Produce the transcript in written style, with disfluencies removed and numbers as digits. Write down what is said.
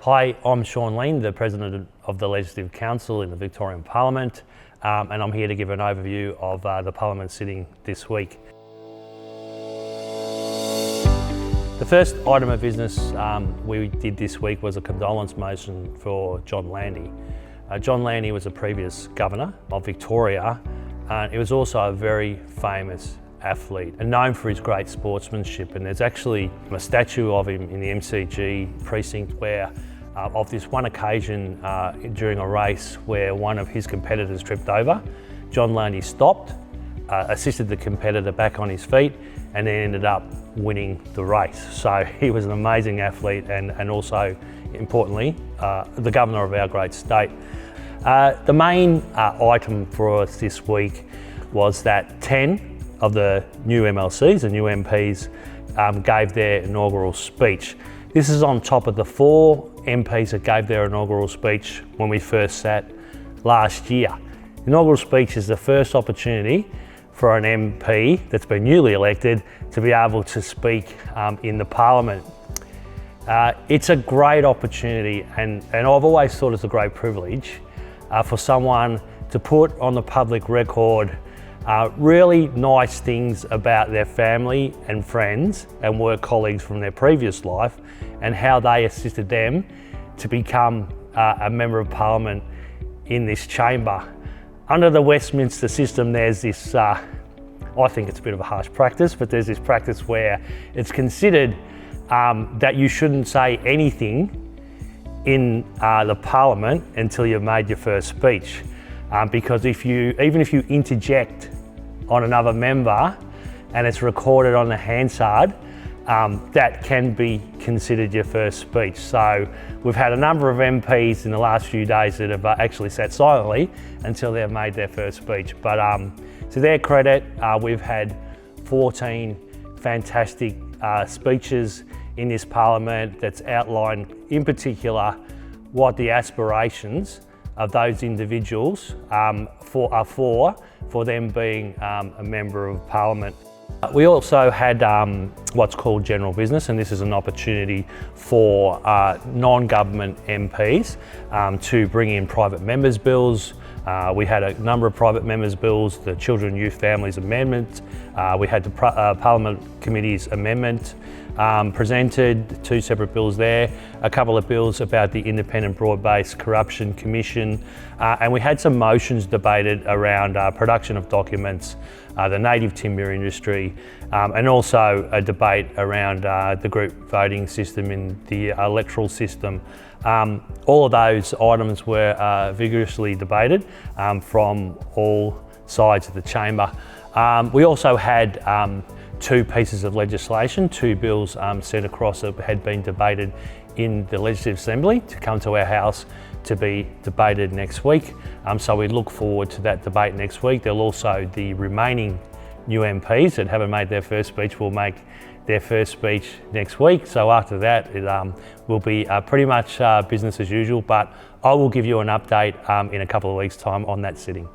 Hi, I'm Sean Lean, the President of the Legislative Council in the Victorian Parliament, and I'm here to give an overview of the Parliament sitting this week. The first item of business we did this week was a condolence motion for John Landy. John Landy was a previous Governor of Victoria, and he was also a very famous athlete and known for his great sportsmanship, and there's actually a statue of him in the MCG precinct where of this one occasion during a race where one of his competitors tripped over, John Landy stopped, assisted the competitor back on his feet, and then ended up winning the race. So he was an amazing athlete and also, importantly, the Governor of our great state. The main item for us this week was that 10 of the new MLCs, the new MPs, gave their inaugural speech. This is on top of the 4 MPs that gave their inaugural speech when we first sat last year. Inaugural speech is the first opportunity for an MP that's been newly elected to be able to speak in the Parliament. It's a great opportunity and I've always thought it's a great privilege for someone to put on the public record really nice things about their family and friends and work colleagues from their previous life and how they assisted them to become a Member of Parliament in this chamber. Under the Westminster system, there's this, I think it's a bit of a harsh practice, but there's this practice where it's considered that you shouldn't say anything in the Parliament until you've made your first speech. Because even if you interject on another member and it's recorded on the Hansard, that can be considered your first speech. So we've had a number of MPs in the last few days that have actually sat silently until they've made their first speech. But to their credit, we've had 14 fantastic speeches in this Parliament that's outlined in particular what the aspirations of those individuals are for them being a Member of Parliament. We also had what's called general business, and this is an opportunity for non-government MPs to bring in private members' bills. We had a number of private members' bills, the Children, Youth, Families Amendment. We had the Parliament Committee's amendment presented, 2 separate bills there, a couple of bills about the Independent Broad-Based Corruption Commission, and we had some motions debated around production of documents, the native timber industry, and also a debate around the group voting system in the electoral system. All of those items were vigorously debated from all sides of the chamber. We also had 2 pieces of legislation, 2 bills sent across that had been debated in the Legislative Assembly to come to our House to be debated next week. So we look forward to that debate next week. There'll also, the remaining new MPs that haven't made their first speech will make their first speech next week. So after that, it will be pretty much business as usual, but I will give you an update in a couple of weeks' time on that sitting.